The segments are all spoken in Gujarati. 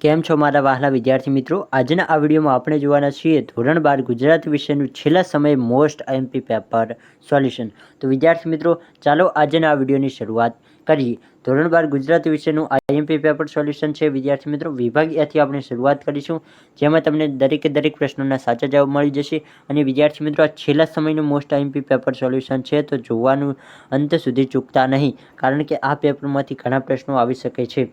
કેમ છો મારા વહાલા વિદ્યાર્થી મિત્રો? આજના આ વિડીયોમાં આપણે જોવાના છીએ ધોરણ 12 ગુજરાતી વિષયનું છેલ્લા સમયે મોસ્ટ આઈએમપી પેપર સોલ્યુશન. તો વિદ્યાર્થી મિત્રો, ચાલો આજના આ વિડીયોની શરૂઆત કરીએ. ધોરણ 12 ગુજરાતી વિષયનું આઈએમપી પેપર સોલ્યુશન છે વિદ્યાર્થી મિત્રો. વિભાગ એથી આપણે શરૂઆત કરીશું, જેમાં તમને દરેક પ્રશ્નોના સાચા જવાબ મળી જશે. અને વિદ્યાર્થી મિત્રો, આ છેલ્લા સમયનું મોસ્ટ આઈએમપી પેપર સોલ્યુશન છે, તો જોવાનું અંત સુધી ચૂકતા નહીં, કારણ કે આ પેપરમાંથી ઘણા પ્રશ્નો આવી શકે છે.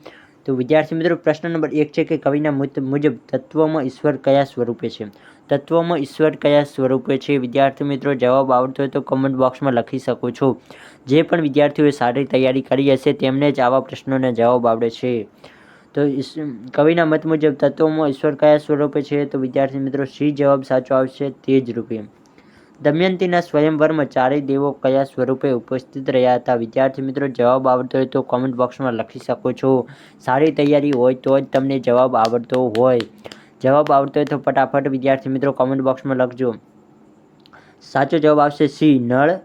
તો વિદ્યાર્થી મિત્રો, પ્રશ્ન નંબર 1 છે કે કવિના મત મુજબ તત્વમાં ઈશ્વર કયા સ્વરૂપે છે? તત્વમાં ઈશ્વર કયા સ્વરૂપે છે? વિદ્યાર્થી મિત્રો, જવાબ આવડતો હોય તો કમેન્ટ બોક્સમાં લખી શકો છો. જે પણ વિદ્યાર્થીઓએ સારી તૈયારી કરી હશે તેમને જ આવા પ્રશ્નોના જવાબ આવડે છે. તો કવિના મત મુજબ તત્વમાં ઈશ્વર કયા સ્વરૂપે છે? તો વિદ્યાર્થી મિત્રો, સી જવાબ સાચો આવશે, તે જ રૂપે. દમયંતીના સ્વયંવરમાં ચારેય દેવો કયા સ્વરૂપે ઉપસ્થિત રહ્યા હતા? વિદ્યાર્થી મિત્રો, જવાબ આવડતો હોય તો કોમેન્ટ બોક્સમાં લખી શકો છો. સારી તૈયારી હોય તો જ તમને જવાબ આવડતો હોય. જવાબ આવડતો હોય તો ફટાફટ વિદ્યાર્થી મિત્રો કોમેન્ટ બોક્સમાં લખજો. સાચો જવાબ આવશે સી, નળ.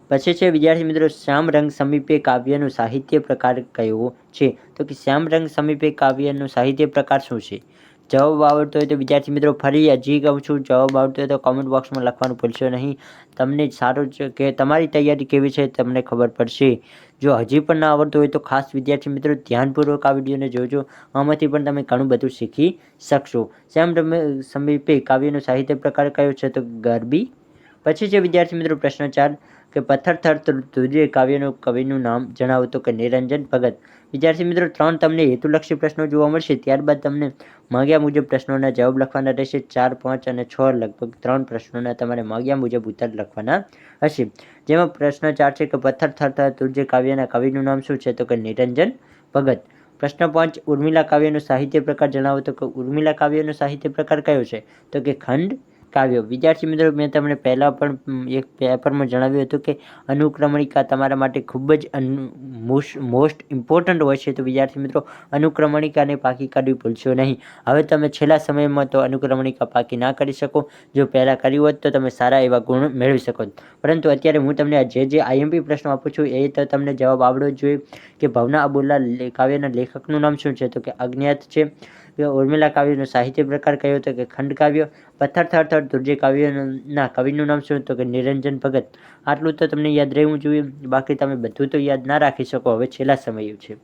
પછી છે વિદ્યાર્થી મિત્રો, શ્યામ રંગ સમીપે કાવ્યનું સાહિત્ય પ્રકાર કયો છે? તો કે શ્યામ રંગ સમીપે કાવ્યનું સાહિત્ય પ્રકાર શું છે? જવાબ આવડતો હોય તો વિદ્યાર્થી મિત્રો ફરી હજી કહું છું, જવાબ આવડતો હોય તો કોમેન્ટ બોક્સમાં લખવાનું ભૂલશો નહીં. તમને સારું છે કે તમારી તૈયારી કેવી છે તમને ખબર પડશે. જો હજી પણ ના આવડતું હોય તો ખાસ વિદ્યાર્થી મિત્રો ધ્યાનપૂર્વક આ વિડીયોને જોજો. આમાંથી પણ તમે ઘણું બધું શીખી શકશો. શ્યામ રંગ સમીપે કાવ્યનો સાહિત્ય પ્રકાર કયો છે? તો ગરબી. પછી છે વિદ્યાર્થી મિત્રો પ્રશ્ન 4 કે પથ્થર થર ધ્રુજે કાવ્યનું કવિનું નામ જણાવો. તો કે નિરંજન ભગત. વિદ્યાર્થી મિત્રો, 3 તમને હેતુલક્ષી પ્રશ્નો જોવા મળશે. ત્યારબાદ તમને માંગ્યા મુજબ પ્રશ્નોના જવાબ લખવાના રહેશે. 4, 5 અને 6 લગભગ 3 પ્રશ્નોના તમારે માંગ્યા મુજબ ઉત્તર લખવાના હશે. જેમાં પ્રશ્ન 4 છે કે પથ્થર થર ધ્રુજે કાવ્યના કવિનું નામ શું છે? તો કે નિરંજન ભગત. પ્રશ્ન 5 ઉર્મિલા કાવ્યનો સાહિત્ય પ્રકાર જણાવો. તો કે ઉર્મિલા કાવ્યનો સાહિત્ય પ્રકાર કયો છે? તો કે ખંડ કાવ્ય. વિદ્યાર્થી મિત્રો, મેં તમને પહેલાં પણ એક પેપરમાં જણાવ્યું હતું કે અનુક્રમણિકા તમારા માટે ખૂબ જ મોસ્ટ ઇમ્પોર્ટન્ટ હોય છે. તો વિદ્યાર્થી મિત્રો, અનુક્રમણિકાને પાકી કરવી ભૂલશો નહીં. હવે તમે છેલ્લા સમયમાં તો અનુક્રમણિકા પાકી ના કરી શકો. જો પહેલાં કરી હોત તો તમે સારા એવા ગુણ મેળવી શકો. પરંતુ અત્યારે હું તમને જે આઈએમપી પ્રશ્નો આપું છું એ તો તમને જવાબ આવડવો જ જોઈએ. કે ભવના અબોલા કાવ્યના લેખકનું નામ શું છે? તો કે અજ્ઞાત છે. ઉર્મિલા કાવ્યનો સાહિત્ય પ્રકાર કયો? તો કે ખંડ કાવ્ય. પથ્થર થર ધ્રુજે કાવ્યના કવિનું નામ શું? તો કે નિરંજન ભગત. આટલું તો તમને યાદ રહેવું જોઈએ. બાકી તમે બધું તો યાદ ના રાખી શકો. હવે છેલ્લા સમય છે.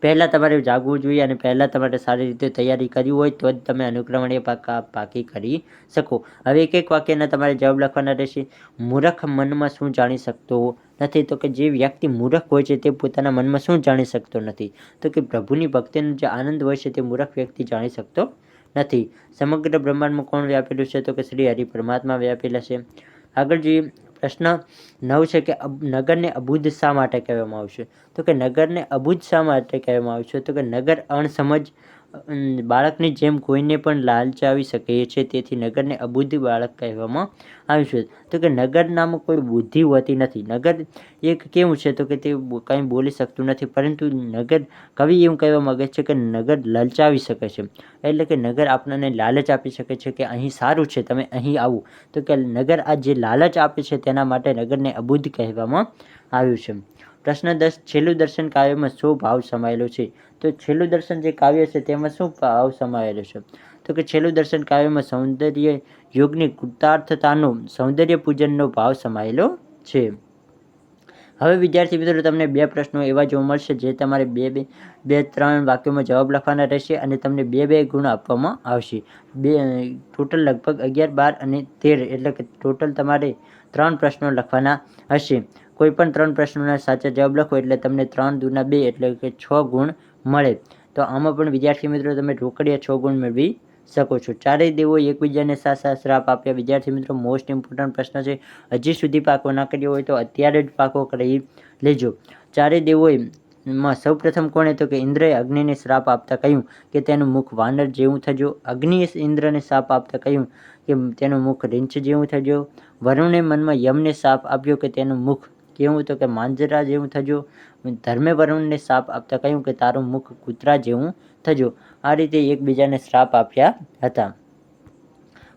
પહેલાં તમારે જાગવું જોઈએ અને પહેલાં તમારે સારી રીતે તૈયારી કરવી હોય તો જ તમે અનુક્રમણિકા પાકી કરી શકો. હવે એક વાક્યના તમારે જવાબ લખવાના રહેશે. મૂર્ખ મનમાં શું જાણી શકતો નથી? તો કે જે વ્યક્તિ મૂર્ખ હોય છે તે પોતાના મનમાં શું જાણી શકતો નથી? તો કે પ્રભુની ભક્તિનો જે આનંદ હોય છે તે મૂર્ખ વ્યક્તિ જાણી શકતો નથી. સમગ્ર બ્રહ્માંડમાં કોણ વ્યાપેલું છે? તો કે શ્રી હરિ પરમાત્મા વ્યાપેલા છે. આગળ જોઈએ. પ્રશ્ન 9 છે કે નગરને અબુદ્ધ શા માટે કહેવામાં આવશે? તો કે નગરને અબુદ્ધ શા માટે કહેવામાં આવશે? તો કે નગર અણસમજ બાળકની જેમ કોઈને પણ લાલચાવી શકે છે, તેથી નગરને અબુદ્ધ બાળક કહેવામાં આવ્યું છે. તો કે નગર નામ કોઈ બુદ્ધિ હોતી નથી. નગર એક કેવું છે? તો કે તે કંઈ બોલી શકતું નથી, પરંતુ નગર કવિ એવું કહેવા માંગે છે કે નગર લલચાવી શકે છે. એટલે કે નગર આપણને લાલચ આપી શકે છે કે અહીં સારું છે, તમે અહીં આવો. તો કે નગર આ જે લાલચ આપે છે તેના માટે નગરને અબુદ્ધ કહેવામાં આવ્યું છે. પ્રશ્ન 10 છેલ્લું દર્શન કાવ્યમાં શું ભાવ સમાયેલો છે? તો છેલ્લું દર્શન જે કાવ્ય છે તેમાં શું ભાવ સમાયેલો છે? તો કે છેલ્લું દર્શન કાવ્યમાં સૌંદર્ય યોગની કૃતાર્થતાનો સૌંદર્ય પૂજનનો ભાવ સમાયેલો છે. હવે વિદ્યાર્થી મિત્રો, તમને 2 પ્રશ્નો એવા જોવા મળશે જે તમારે 2-3 વાક્યોમાં જવાબ લખવાના રહેશે અને તમને 2-2 ગુણ આપવામાં આવશે. ટોટલ લગભગ 11, 12 અને 13 એટલે કે ટોટલ તમારે 3 પ્રશ્નો લખવાના હશે. કોઈ પણ 3 પ્રશ્નોના સાચા જવાબ લખો એટલે તમને 3 દૂના 2 એટલે કે 6 ગુણ મળે. તો આમાં પણ વિદ્યાર્થી મિત્રો તમે રોકડિયા 6 ગુણ મેળવી શકો છો. ચારેય દેવો એકબીજાને સાચા શ્રાપ આપ્યા. વિદ્યાર્થી મિત્રો, મોસ્ટ ઇમ્પોર્ટન્ટ પ્રશ્ન છે. હજી સુધી પાકો ના કર્યો હોય તો અત્યારે જ પાકો કરી લેજો. ચારેય દેવોએ માં સૌપ્રથમ કોણે? તો કે ઇન્દ્રએ અગ્નિને શ્રાપ આપતા કહ્યું કે તેનું મુખ વાનર જેવું થજો. અગ્નિએ ઇન્દ્રને શ્રાપ આપતા કહ્યું કે તેનું મુખ રીંછ જેવું થજો. વરુણે મનમાં યમને શ્રાપ આપ્યો કે તેનું મુખ કેવું? તો કે માંજરા જેવું થજો. ધર્મે વરુણને શ્રાપ આપતા કહ્યું કે તારું મુખ કૂતરા જેવું થજો. આ રીતે એકબીજાને શ્રાપ આપ્યા હતા.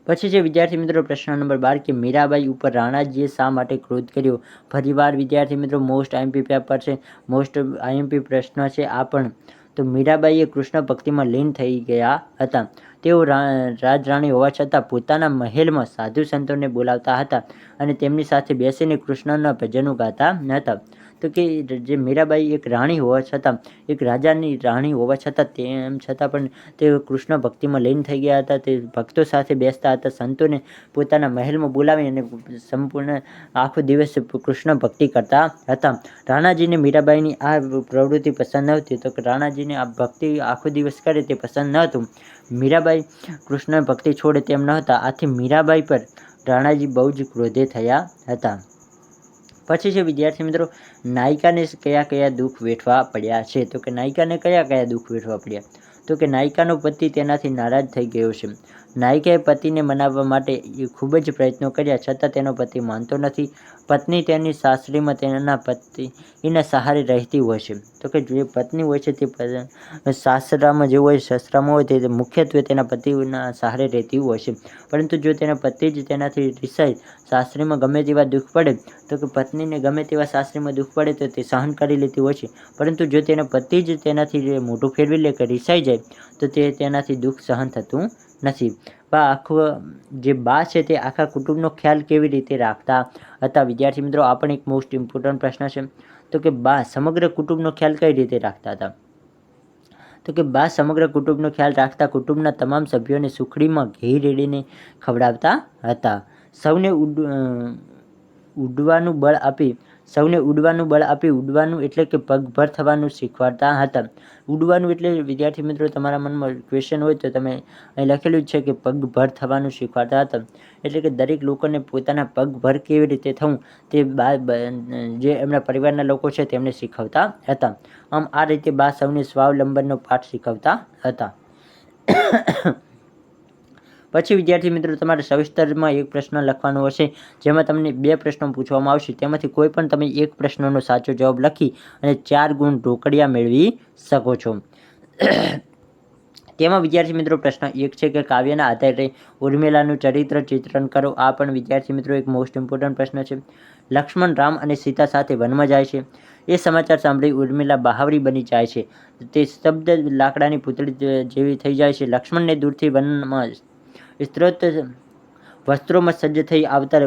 પછી છે વિદ્યાર્થી મિત્રો પ્રશ્ન નંબર 12 કે મીરાબાઈ ઉપર રાણાજીએ શા માટે ક્રોધ કર્યો? ફરીવાર વિદ્યાર્થી મિત્રો મોસ્ટ આઈએમપી પેપર છે, મોસ્ટ આઈએમપી પ્રશ્ન છે આ પણ. તો મીરાબાઈએ કૃષ્ણ ભક્તિમાં લીન થઈ ગયા હતા. તેઓ રાજરાણી હોવા છતાં પોતાના મહેલમાં સાધુ સંતોને બોલાવતા હતા અને તેમની સાથે બેસીને કૃષ્ણના ભજનો ગાતા હતા. તો કે જે મીરાબાઈ એક રાણી હોવા છતાં, એક રાજાની રાણી હોવા છતાં તેમ છતાં પણ તેઓ કૃષ્ણ ભક્તિમાં લીન થઈ ગયા હતા. તે ભક્તો સાથે બેસતા હતા, સંતોને પોતાના મહેલમાં બોલાવી અને સંપૂર્ણ આખો દિવસ કૃષ્ણ ભક્તિ કરતા હતા. રાણાજીને મીરાબાઈની આ પ્રવૃત્તિ પસંદ નહોતી. તો રાણાજીને આ ભક્તિ આખો દિવસ કરે તે પસંદ નહોતું. મીરાબાઈ કૃષ્ણ ભક્તિ છોડે તેમ નહોતા. આથી મીરાબાઈ પર રાણાજી બહુ જ ક્રોધે થયા હતા. પછી છે વિદ્યાર્થી મિત્રો, નાયિકાને કયા કયા દુઃખ વેઠવા પડ્યા છે. તો કે નાયિકાને કયા કયા દુઃખ વેઠવા પડ્યા? તો કે નાયિકાનો પતિ તેનાથી નારાજ થઈ ગયો છે. નાયિકાએ પતિને મનાવવા માટે ખૂબ જ પ્રયત્નો કર્યા, છતાં તેનો પતિ માનતો નથી. પત્ની તેની સાસરીમાં તેના પતિના સહારે રહેતી હોય છે. તો કે જે પત્ની હોય છે તે સાસરામાં જે હોય, સસરામાં હોય, તે મુખ્યત્વે તેના પતિના સહારે રહેતી હોય છે. પરંતુ જો તેના પતિ જ તેનાથી રિસાય, સાસરીમાં ગમે તેવા દુઃખ પડે, તો કે પત્નીને ગમે તેવા સાસરીમાં દુઃખ પડે તો તે સહન કરી લેતી હોય છે. પરંતુ જો તેના પતિ જ તેનાથી મોઢું ફેરવી લે કે રિસાઈ જાય, તો તેનાથી દુઃખ સહન થતું નથી. જે બા છે તે આખા કુટુંબનો ખ્યાલ કેવી રીતે રાખતા હતા? વિદ્યાર્થી મિત્રો, આ પણ એક મોસ્ટ ઇમ્પોર્ટન્ટ પ્રશ્ન છે. તો કે બા સમગ્ર કુટુંબનો ખ્યાલ કઈ રીતે રાખતા હતા? તો કે બા સમગ્ર કુટુંબનો ખ્યાલ રાખતા કુટુંબના તમામ સભ્યોને સુખડીમાં ઘી રેડીને ખવડાવતા હતા. સૌને ઉડવાનું બળ આપી ઉડવાનું એટલે કે પગભર થવાનું શીખવાડતા હતા. ઉડવાનું એટલે વિદ્યાર્થી મિત્રો, તમારા મનમાં ક્વેશ્ચન હોય તો તમે અહીં લખેલું જ છે કે પગભર થવાનું શીખવાડતા હતા. એટલે કે દરેક લોકોને પોતાના પગભર કેવી રીતે થવું તે જે એમના પરિવારના લોકો છે તેમને શીખવતા હતા. આમ આ રીતે બા સૌને સ્વાવલંબનનો પાઠ શીખવતા હતા. પછી વિદ્યાર્થી મિત્રો, તમારે સવિસ્તરમાં એક પ્રશ્ન લખવાનો હશે, જેમાં તમને 2 પ્રશ્નો પૂછવામાં આવશે. તેમાંથી કોઈ પણ તમે એક પ્રશ્નનો સાચો જવાબ લખી અને 4 ગુણ રોકડિયા મેળવી શકો છો. તેમાં વિદ્યાર્થી મિત્રો પ્રશ્ન 1 છે કે કાવ્યના આધારે ઉર્મિલાનું ચરિત્ર ચિત્રણ કરો. આ પણ વિદ્યાર્થી મિત્રો એક મોસ્ટ ઇમ્પોર્ટન્ટ પ્રશ્ન છે. લક્ષ્મણ, રામ અને સીતા સાથે વનમાં જાય છે. એ સમાચાર સાંભળી ઉર્મિલા બહાવરી બની જાય છે. તે સ્તબ્ધ લાકડાની પૂતળી જેવી થઈ જાય છે. લક્ષ્મણને દૂરથી વનમાં સ્ત્રોત વસ્ત્રોમાં સજ્જ થઈ આવતા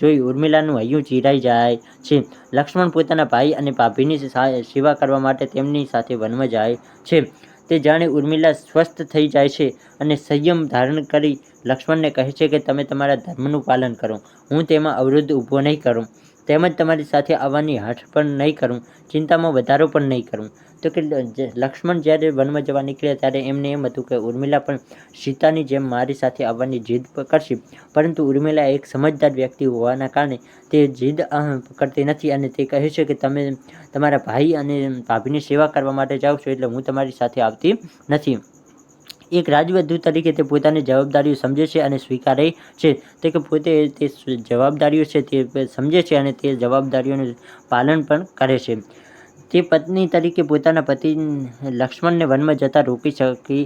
જોઈ ઉર્મિલાનું હૈયું ચીરાઈ જાય છે. લક્ષ્મણ પોતાના ભાઈ અને ભાભીની સેવા કરવા માટે તેમની સાથે વનમાં જાય છે. તે જાણે ઉર્મિલા સ્વસ્થ થઈ જાય છે અને સંયમ ધારણ કરી લક્ષ્મણને કહે છે કે તમે તમારા ધર્મનું પાલન કરો. હું તેમાં અવરોધ ઊભો નહીં કરું, તેમજ તમારી સાથે આવવાની હઠ પણ નહીં કરું, ચિંતામાં વધારો પણ નહીં કરું. તો કે લક્ષ્મણ જ્યારે વનમાં જવા નીકળ્યા ત્યારે એમને એમ હતું કે ઉર્મિલા પણ સીતાની જેમ મારી સાથે આવવાની જીદ કરશે. પરંતુ ઉર્મિલા એક સમજદાર વ્યક્તિ હોવાના કારણે તે જીદ કરતી નથી અને તે કહે છે કે તમે તમારા ભાઈ અને ભાભીની સેવા કરવા માટે જાઓ છો, એટલે હું તમારી સાથે આવતી નથી. એક રાજવધુ તરીકે તે પોતાની જવાબદારીઓ સમજે છે અને સ્વીકારે છે. તે કે પોતે તે જવાબદારીઓ છે તે સમજે છે અને તે જવાબદારીઓનું પાલન પણ કરે છે. તે પત્ની તરીકે પોતાના પતિ લક્ષ્મણને વનમાં જતા રોકી શકી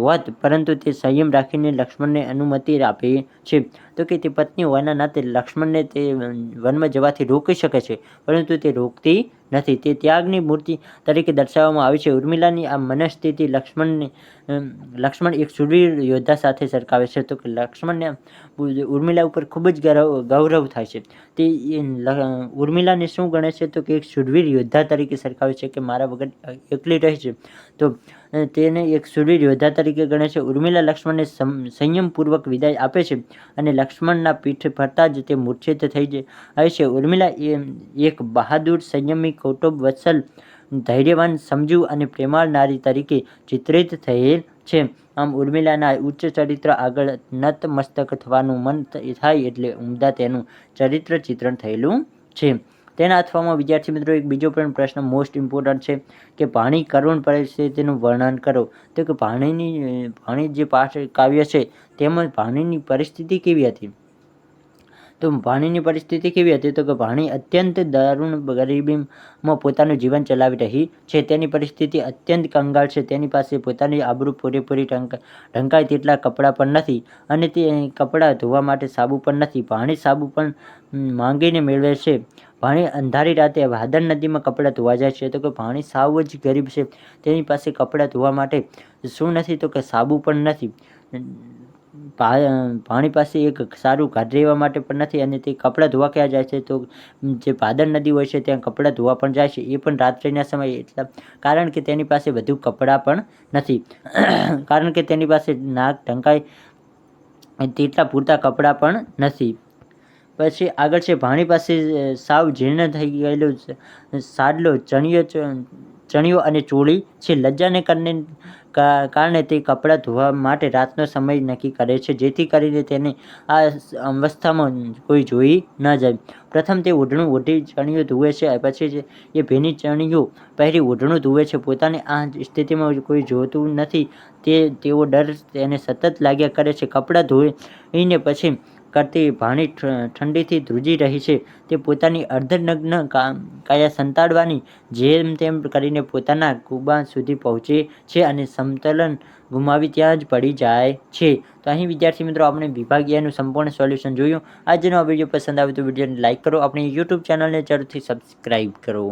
હોત, પરંતુ તે સંયમ રાખીને લક્ષ્મણને અનુમતિ આપે છે. તો કે તે પત્ની હોવાના નાતે લક્ષ્મણને તે વનમાં જવાથી રોકી શકે છે, પરંતુ તે રોકતી નથી. તે ત્યાગની મૂર્તિ તરીકે દર્શાવવામાં આવી છે. ઉર્મિલાની આ મનસ્થિતિ લક્ષ્મણ એક શૂરવીર યોદ્ધા સાથે સરખાવે છે. તો કે લક્ષ્મણને ઉર્મિલા ઉપર ખૂબ જ ગૌરવ થાય છે. તે ઉર્મિલાને શું ગણે છે? તો કે એક શૂરવીર યોદ્ધા તરીકે સરખાવે છે કે મારા વગર એકલી રહે છે, તો તેને એક શૂરવીર યોદ્ધા તરીકે ગણે છે. ઉર્મિલા લક્ષ્મણને સંયમપૂર્વક વિદાય આપે છે અને લક્ષ્મણના પીઠ ફરતા જ તે મૂર્છિત થઈ જાય છે. ઉર્મિલા એક બહાદુર, સંયમી, કૌટુંબવત્સલ, ધૈર્યવાન, સમજુ અને પ્રેમાળ નારી તરીકે ચિત્રિત થયેલ છે. આમ ઉર્મિલાના ઉચ્ચ ચરિત્ર આગળ નતમસ્તક થવાનું મન થાય એટલે ઉમદા તેનું ચરિત્ર ચિત્રણ થયેલું છે. તેના અથવામાં વિદ્યાર્થી મિત્રો એક બીજો પણ પ્રશ્ન મોસ્ટ ઇમ્પોર્ટન્ટ છે કે ભાણી કરુણ પરિસ્થિતિનું વર્ણન કરો. તો કે ભાણી જે પાઠ કાવ્ય છે તેમાં ભાણીની પરિસ્થિતિ કેવી હતી? તો ભાણીની પરિસ્થિતિ કેવી હતી? તો કે ભાણી અત્યંત દારૂણ ગરીબીમાં પોતાનું જીવન ચલાવી રહી છે. તેની પરિસ્થિતિ અત્યંત કંગાળ છે. તેની પાસે પોતાની આબરૂ પૂરેપૂરી ઢંકાય તેટલા કપડાં પણ નથી અને તે કપડાં ધોવા માટે સાબુ પણ નથી. ભાણી સાબુ પણ માંગીને મેળવે છે, ભાણી અંધારી રાતે ભાદર નદીમાં કપડાં ધોવા જાય છે. તો કે ભાણી સાવ જ ગરીબ છે. તેની પાસે કપડાં ધોવા માટે શું નથી તો કે સાબુ પણ નથી. ભાણી પાસે એક સારું ઘર રહેવા માટે પણ નથી અને તે કપડાં ધોવા ક્યાં જાય છે તો જે ભાદર નદી હોય છે ત્યાં કપડાં ધોવા પણ જાય છે, એ પણ રાત્રિના સમયે. એટલા કારણ કે તેની પાસે વધુ કપડાં પણ નથી. કારણ કે તેની પાસે નાક ઢંકાય તેટલા પૂરતા કપડાં પણ નથી. પછી આગળ છે ભાણી પાસે સાવ જીર્ણ થઈ ગયેલો સાડલો ચણિયો અને ચોળી છે. લજ્જાને કારણે તે કપડાં ધોવા માટે રાતનો સમય નક્કી કરે છે, જેથી કરીને તેને આ અવસ્થામાં કોઈ જોઈ ન જાય. પ્રથમ તે ઓઢણું ઓઢી ચણિયો ધુએ છે, પછી એ ભીની ચણિયો પહેરી ઓઢણું ધુએ છે. પોતાની આ સ્થિતિમાં કોઈ જોતું નથી તેવો ડર તેને સતત લાગ્યા કરે છે. કપડાં ધોઈને પછી કરતી ભાણી ઠંડીથી ધ્રુજી રહી છે. તે પોતાની અર્ધનગ્ન કાયા સંતાડવાની જેમ તેમ કરીને પોતાના કુબા સુધી પહોંચે છે અને સમતોલન ગુમાવી ત્યાં જ પડી જાય છે. તો અહીં વિદ્યાર્થી મિત્રો આપણે વિભાગીયનું સંપૂર્ણ સોલ્યુશન જોયું. આજનો આ વિડીયો પસંદ આવે તો વિડીયોને લાઇક કરો, આપણી યુટ્યુબ ચેનલને જરૂરથી સબસ્ક્રાઈબ કરો.